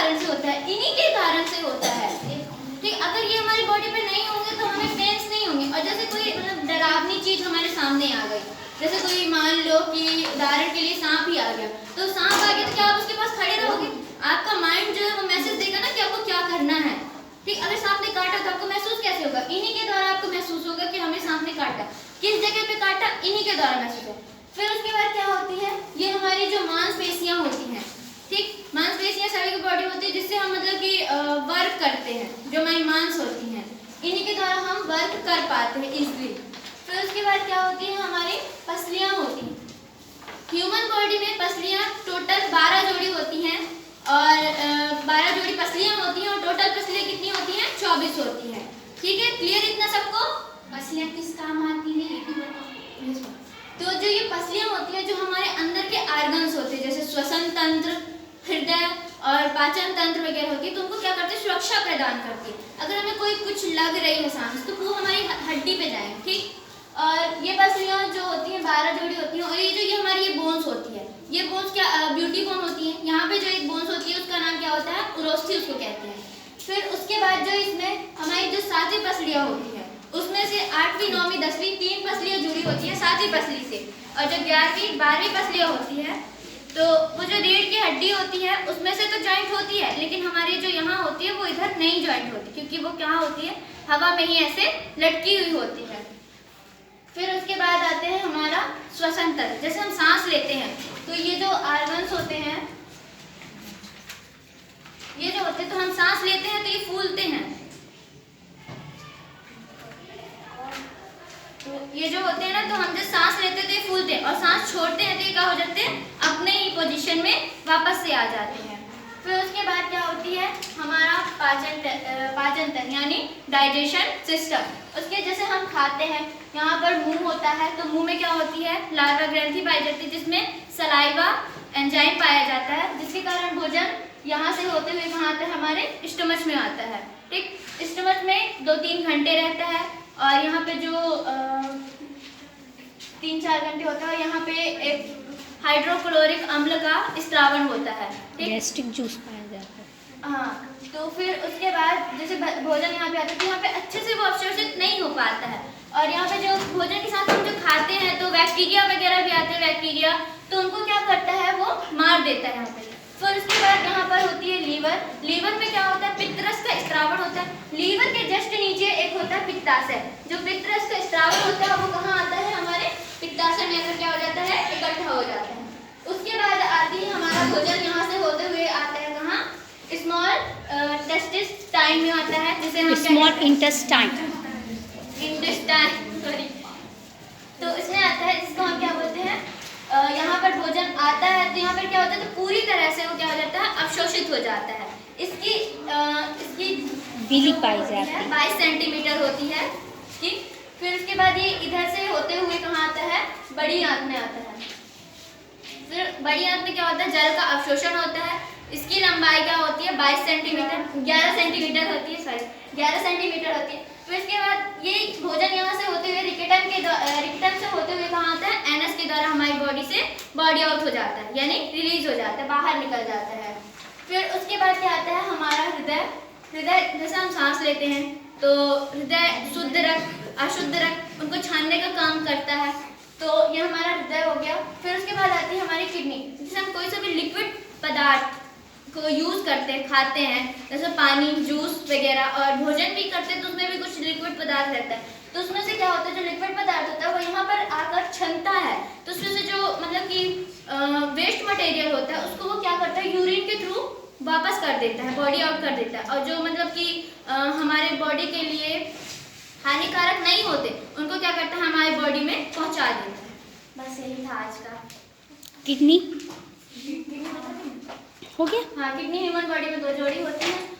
कारण से होता है, इन्हीं के कारण से होता है। ठीक, अगर ये हमारी बॉडी पे नहीं होंगे तो हमें पेन्स नहीं होंगे। और जैसे कोई मतलब डरावनी चीज हमारे सामने आ गई, जैसे कोई मान लो कि उदाहरण के लिए सांप ही आ गया, तो सांप आ गया तो क्या आप उसके पास खड़े रहोगे? आपका माइंड जो है वो मैसेज देगा ना कि आपको क्या करना है। ठीक, अगर सांप ने काटा तो आपको महसूस कैसे होगा? इन्हीं के द्वारा आपको महसूस होगा कि हमें सांप ने काटा। किस जगह पे काटा? इन्हीं के द्वारा महसूस होगा। फिर उसके बाद क्या होती है, ये हमारी जो मांसपेशियां होती हैं, ठीक, मांसपेशियां सभी की बॉडी होती है जिससे हम मतलब कि वर्क करते हैं, जो हमारी मांस होती हैं, इन्हीं के द्वारा हम वर्क कर पाते हैं इजीली। फिर उसके बाद क्या होती है, हमारी पसलियां होती हैं। ह्यूमन बॉडी में पसलियां टोटल 12 जोड़ी होती हैं और 12 जोड़ी पसलियां होती हैं और टोटल पसलियां कितनी होती हैं? 24 होती हैं। ठीक है, क्लियर इतना सबको? पसलियां किस काम आती है ये भी बताओ। तो जो ये पसलियां होती हैं जो हमारे अंदर के ऑर्गन्स होते हैं, जैसे श्वसन तंत्र, हृदय और पाचन तंत्र वगैरह होती है, तो उनको क्या करते हैं? सुरक्षा प्रदान करती है। अगर हमें कोई कुछ लग रही है सांस तो वो हमारी हड्डी पे जाएंगे। ठीक, और ये पसलियां जो होती हैं 12 जोड़ी होती हैं। और ये हमारी ये बोन्स होती है, ये बोन्स क्या ब्यूटी बोन होती है। यहाँ पे जो एक बोन्स होती है उसका नाम क्या होता है? उरोस्थी उसको कहते हैं। फिर उसके बाद जो इसमें हमारी जो 7वीं पसलियां होती है उसमें से 8वीं 9वीं 10वीं 3 पसलियां जुड़ी होती है 7वीं पसली से। और जो 11वीं 12वीं पसलियां होती है तो वो जो रीढ़ की हड्डी होती है उसमें से तो जॉइंट होती है, लेकिन हमारी जो यहाँ होती है वो इधर नहीं जॉइंट होती, क्योंकि वो क्या होती है? हवा में ही ऐसे लटकी हुई होती है। फिर उसके बाद आते हैं हमारा श्वसन तंत्र। जैसे हम सांस लेते हैं तो ये जो ऑर्गन्स होते हैं, ये जो होते हैं, तो हम सांस लेते हैं तो ये फूलते हैं। तो ये जो होते हैं ना, तो हम जब सांस लेते हैं तो ये फूलते हैं, और सांस छोड़ते हैं तो ये क्या हो जाते हैं? अपने ही पोजीशन में वापस से आ जाते हैं। फिर उसके बाद क्या होती है? हमारा पाचन तंत्र यानी डाइजेशन सिस्टम। उसके जैसे हम खाते हैं, यहाँ पर मुंह होता है, तो मुंह में क्या होती है? लार्वा ग्रंथि पाई जाती है जिसमें सलाइवा एंजाइम पाया जाता है, जिसके कारण भोजन यहाँ से होते हुए कहाँ आता है? हमारे स्टमच में आता है। ठीक, स्टमच में 2-3 घंटे रहता है और यहाँ पे जो 3-4 घंटे होता है, यहाँ पे एक हाइड्रोक्लोरिक अम्ल का स्त्रावण होता है। गैस्ट्रिक जूस पाया जाता है। हाँ, तो फिर उसके बाद जैसे भोजन यहाँ पे आता है तो यहाँ पे अच्छे से वो अवशोषित नहीं हो पाता है, और यहाँ पे जो भोजन के साथ हम जो खाते हैं तो बैक्टीरिया वगैरह भी आते हैं, बैक्टीरिया तो उनको क्या करता है? वो मार देता है यहाँ पे। फिर उसके बाद यहाँ पर होती है लीवर। लीवर में क्या होता है? पित्तरस का स्त्रावण होता है। लीवर के जस्ट नीचे एक होता है पित्ताशय। जो पित्तरस का स्त्रावण होता है वो कहाँ आता है? हमारे पित्ताशय में आकर क्या हो जाता है? इकट्ठा हो जाता है। उसके बाद आती है हमारा भोजन यहाँ से होते हुए आता है कहाँ? स्मॉल टेस्टिस्टाइन में आता है, जिसे हम स्मॉल इंटेस्टाइन सॉरी, तो इसमें आता है, जिसको हम क्या बोलते हैं? यहाँ पर भोजन आता है तो यहाँ पर क्या होता है? तो पूरी तरह से वो क्या हो जाता है? अवशोषित हो जाता है। इसकी बिली पाई जाती है, 22 सेंटीमीटर होती है। ठीक, फिर उसके बाद ये इधर से होते हुए कहाँ आता है? बड़ी आंत में आता है। फिर बड़ी आंत में क्या होता है? जल का अवशोषण होता है। इसकी लंबाई क्या होती है? 22 सेंटीमीटर 11 सेंटीमीटर होती है, सॉरी 11 सेंटीमीटर होती है। फिर इसके बाद ये भोजन यहाँ से होते हुए रिक्टम से होते हुए कहाँ आता है? एनस के द्वारा हमारी बॉडी से बॉडी आउट हो जाता है, यानी रिलीज हो जाता है, बाहर निकल जाता है। फिर उसके बाद क्या आता है? हमारा हृदय। हृदय जैसे हम सांस लेते हैं तो हृदय शुद्ध रक्त अशुद्ध रक्त उनको छानने का काम करता है, तो ये हमारा हृदय हो गया। फिर उसके बाद आती है हमारी किडनी, जिससे हम कोई सा भी लिक्विड पदार्थ को यूज करते हैं, खाते हैं, जैसे पानी, जूस वगैरह, और भोजन भी करते हैं तो उसमें भी कुछ लिक्विड पदार्थ रहता है। तो उसमें से क्या होता है? जो लिक्विड पदार्थ होता है वो यहाँ पर आकर छनता है, तो उसमें से जो मतलब कि वेस्ट मटेरियल होता है उसको वो क्या करता है? यूरिन के थ्रू वापस कर देता है, बॉडी आउट कर देता है। और जो मतलब कि हमारे बॉडी के लिए हानिकारक नहीं होते उनको क्या करता है? हमारी बॉडी में पहुँचा देता है। बस यही था आज का। किडनी हो गया। हाँ, किडनी ह्यूमन बॉडी में 2 जोड़ी होती है।